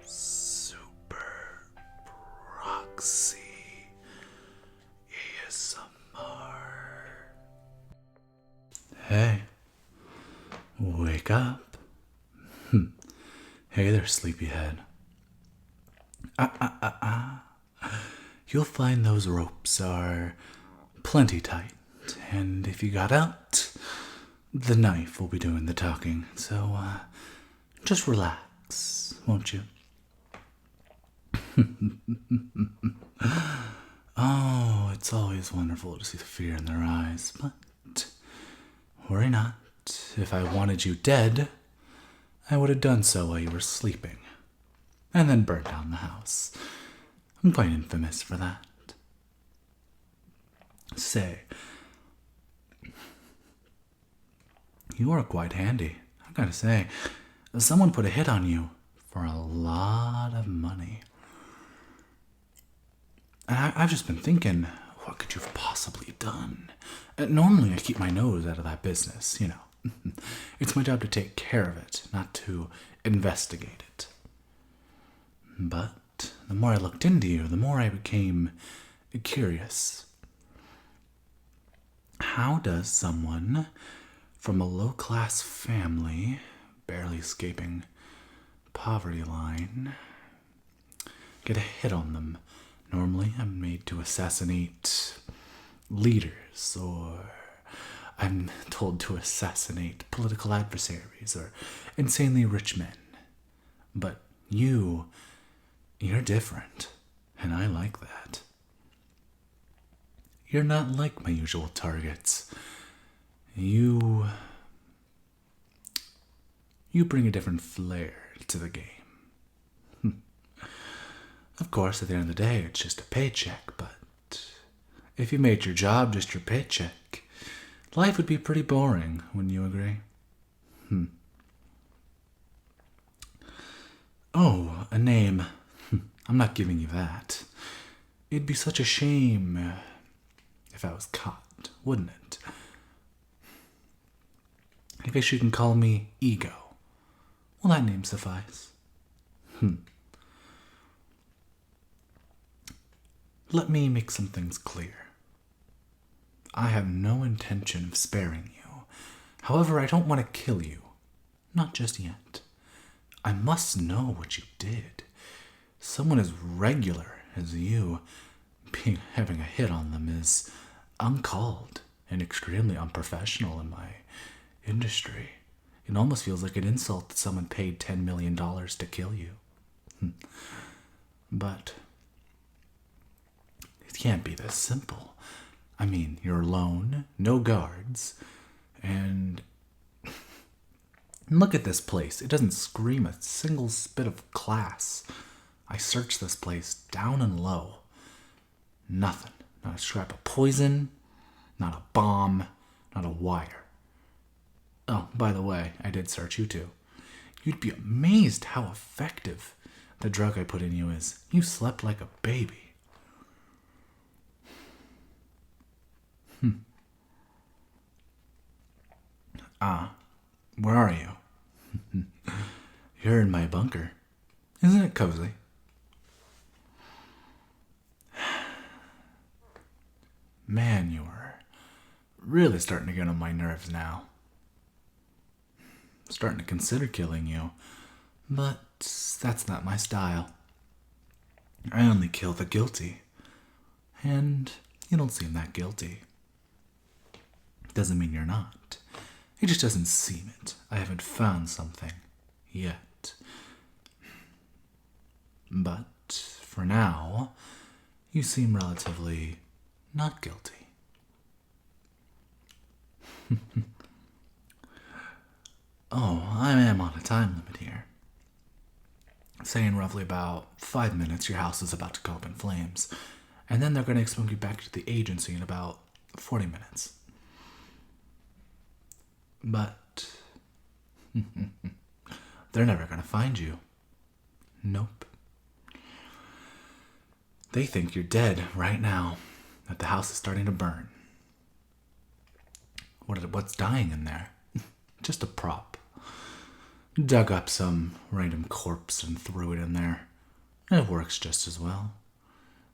Super Proxy ASMR. Hey, wake up. Hey there, sleepyhead. You'll find those ropes are plenty tight, and if you got out, the knife will be doing the talking. So, just relax, won't you? Oh, it's always wonderful to see the fear in their eyes, but worry not. If I wanted you dead, I would have done so while you were sleeping, and then burnt down the house. I'm quite infamous for that. Say, you are quite handy, I gotta say. Someone put a hit on you for a lot of money. And I've just been thinking, what could you have possibly done? Normally I keep my nose out of that business, you know. It's my job to take care of it, not to investigate it. But the more I looked into you, the more I became curious. How does someone from a low-class family, barely escaping poverty line, get a hit on them? Normally, I'm made to assassinate leaders, or I'm told to assassinate political adversaries, or insanely rich men. But you're different, and I like that. You're not like my usual targets. You bring a different flair to the game. Of course, at the end of the day, it's just a paycheck, but if you made your job just your paycheck, life would be pretty boring, wouldn't you agree? Oh, a name. I'm not giving you that. It'd be such a shame if I was caught, wouldn't it? I guess you can call me Ego. Will that name suffice? Let me make some things clear. I have no intention of sparing you. However, I don't want to kill you. Not just yet. I must know what you did. Someone as regular as you having a hit on them is uncalled and extremely unprofessional in my industry. It almost feels like an insult that someone paid $10 million to kill you. But it can't be this simple. I mean, you're alone, no guards, and look at this place. It doesn't scream a single bit of class. I searched this place down and low. Nothing. Not a scrap of poison, not a bomb, not a wire. Oh, by the way, I did search you too. You'd be amazed how effective the drug I put in you is. You slept like a baby. Where are you? You're in my bunker. Isn't it cozy? Man, you are really starting to get on my nerves now. I'm starting to consider killing you, but that's not my style. I only kill the guilty, and you don't seem that guilty. Doesn't mean you're not. It just doesn't seem it. I haven't found something yet. But for now, you seem relatively not guilty. Oh, I am on a time limit here. Say in roughly about 5 minutes, your house is about to go up in flames. And then they're going to expect you back to the agency in about 40 minutes. But they're never going to find you. Nope. They think you're dead right now, that the house is starting to burn. What's dying in there? Just a prop. dug up some random corpse and threw it in there. It works just as well.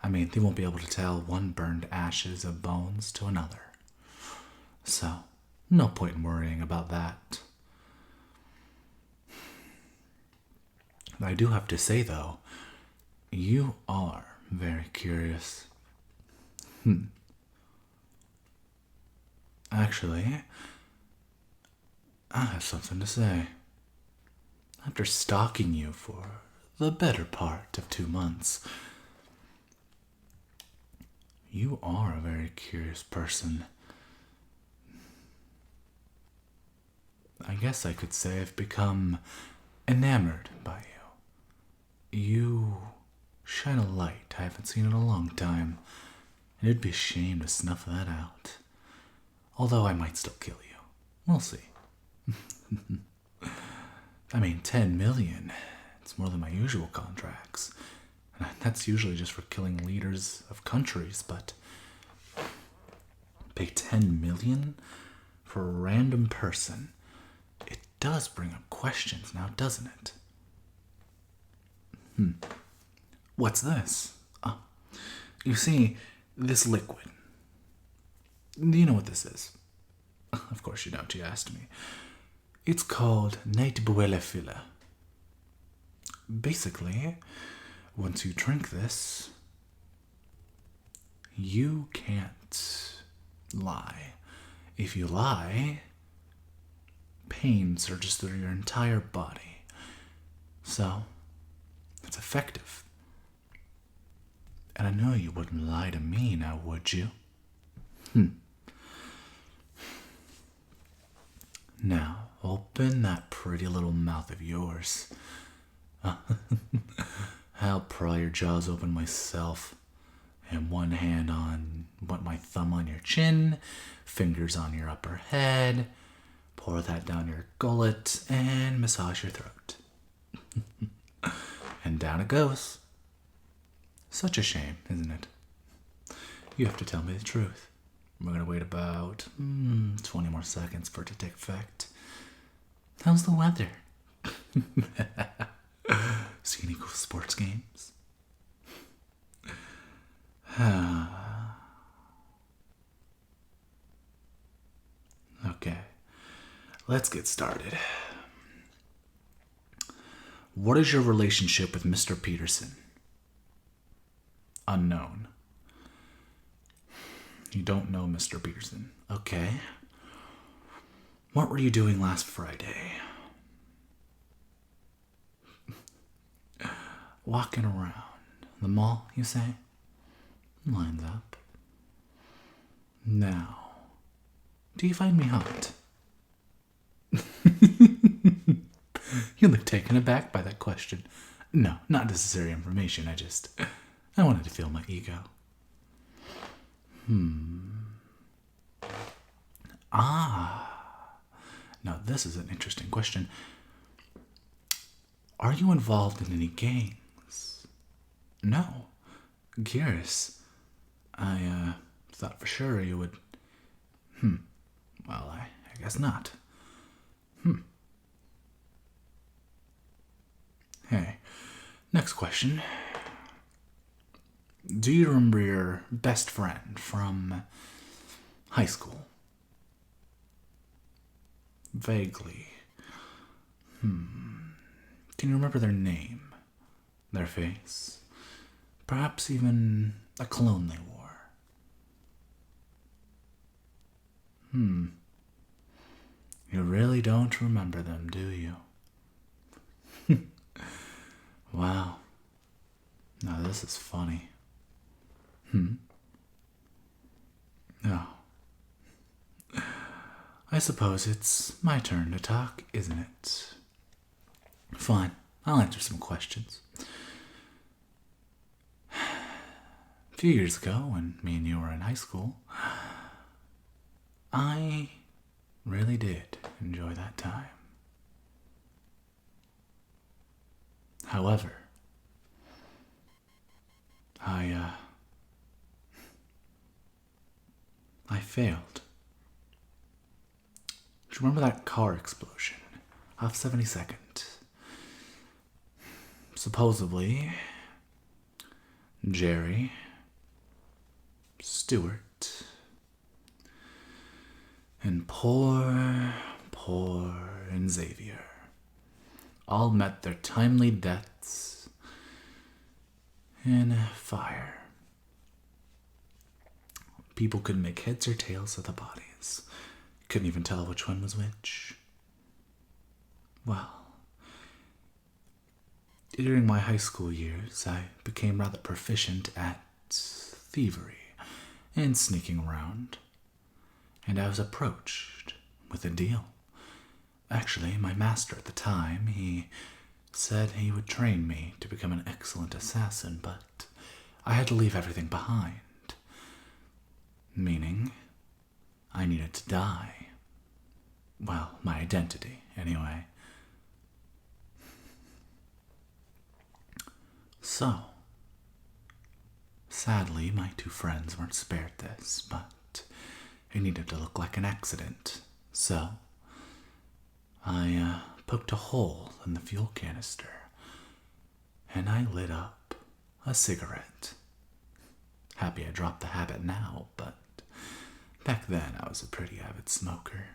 I mean, they won't be able to tell one burned ashes of bones to another. So, no point in worrying about that. I do have to say, though, you are very curious. Actually, I have something to say. After stalking you for the better part of 2 months, you are a very curious person. I guess I could say I've become enamored by you. You shine a light I haven't seen in a long time, and it'd be a shame to snuff that out. Although I might still kill you. We'll see. I mean, 10 million. It's more than my usual contracts. And that's usually just for killing leaders of countries, but pay 10 million for a random person. It does bring up questions now, doesn't it? What's this? You see, this liquid. Do you know what this is? Of course you don't, you asked me. It's called Natebuelefila. Basically, once you drink this, you can't lie. If you lie, pain surges through your entire body. So, it's effective. And I know you wouldn't lie to me now, would you? Now, open that pretty little mouth of yours. I'll pry your jaws open myself. And one hand on my thumb on your chin, fingers on your upper head, pour that down your gullet, and massage your throat. And down it goes. Such a shame, isn't it? You have to tell me the truth. We're going to wait about 20 more seconds for it to take effect. How's the weather? See any cool sports games? Okay, let's get started. What is your relationship with Mr. Peterson? Unknown. You don't know Mr. Peterson. Okay. What were you doing last Friday? Walking around. The mall, you say? Lines up. Now, do you find me hot? You look taken aback by that question. No, not necessary information. I wanted to feel my ego. Now this is an interesting question. Are you involved in any gangs? No. Curious. I thought for sure you would. Well, I guess not. Hey, next question. Do you remember your best friend from high school? Vaguely. Can you remember their name? Their face? Perhaps even a cologne they wore? You really don't remember them, do you? Wow. Now this is funny. Oh. I suppose it's my turn to talk, isn't it? Fine, I'll answer some questions. A few years ago, when me and you were in high school, I really did enjoy that time. However, I failed. Do you remember that car explosion off 72nd? supposedly, Jerry, Stuart, and poor Xavier all met their timely deaths in fire. People couldn't make heads or tails of the bodies. Couldn't even tell which one was which. Well, during my high school years, I became rather proficient at thievery and sneaking around, and I was approached with a deal. Actually, my master at the time, he said he would train me to become an excellent assassin, but I had to leave everything behind. Meaning, I needed to die. Well, my identity, anyway. So, sadly, my two friends weren't spared this, but it needed to look like an accident. So, I poked a hole in the fuel canister, and I lit up a cigarette. Happy I dropped the habit now, but back then I was a pretty avid smoker.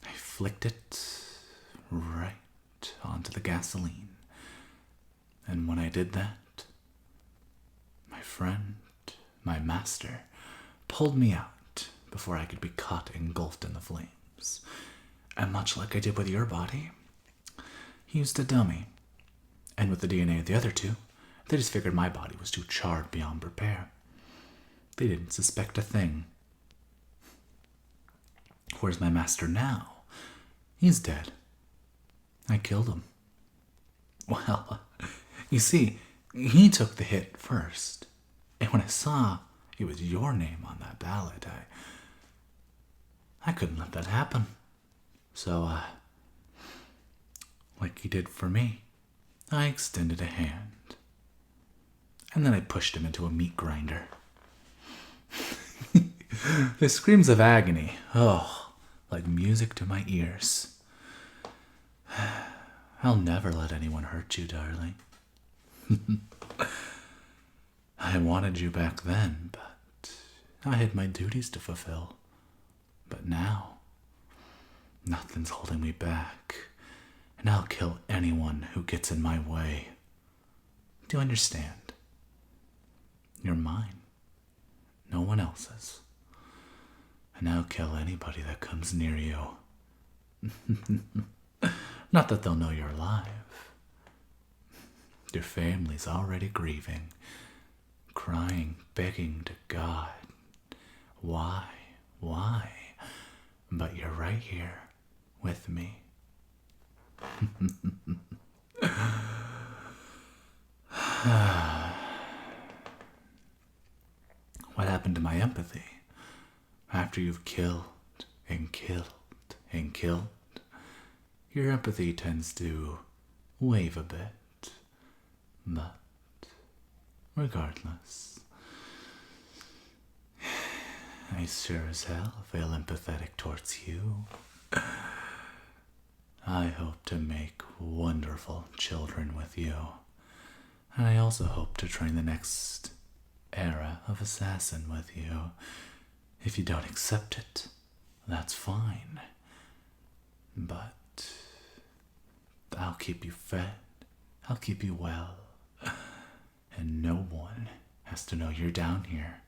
I flicked it right onto the gasoline. And when I did that, my friend, my master, pulled me out before I could be caught engulfed in the flames. And much like I did with your body, he used a dummy. And with the DNA of the other two, they just figured my body was too charred beyond repair. They didn't suspect a thing. Where's my master now? He's dead. I killed him. Well, you see, he took the hit first. And when I saw it was your name on that ballot, I couldn't let that happen. So, like you did for me, I extended a hand. And then I pushed him into a meat grinder. The screams of agony, oh, like music to my ears. I'll never let anyone hurt you, darling. I wanted you back then, but I had my duties to fulfill. But now, nothing's holding me back, and I'll kill anyone who gets in my way. Do you understand? You're mine, no one else's. And I'll kill anybody that comes near you. Not that they'll know you're alive. Your family's already grieving, crying, begging to God. Why? But you're right here with me. What happened to my empathy? After you've killed and killed and killed, your empathy tends to wave a bit. But regardless, I sure as hell feel empathetic towards you. I hope to make wonderful children with you. And I also hope to train the next era of assassin with you. If you don't accept it, that's fine. But I'll keep you fed. I'll keep you well. And no one has to know you're down here.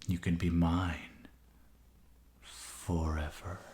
You can be mine forever.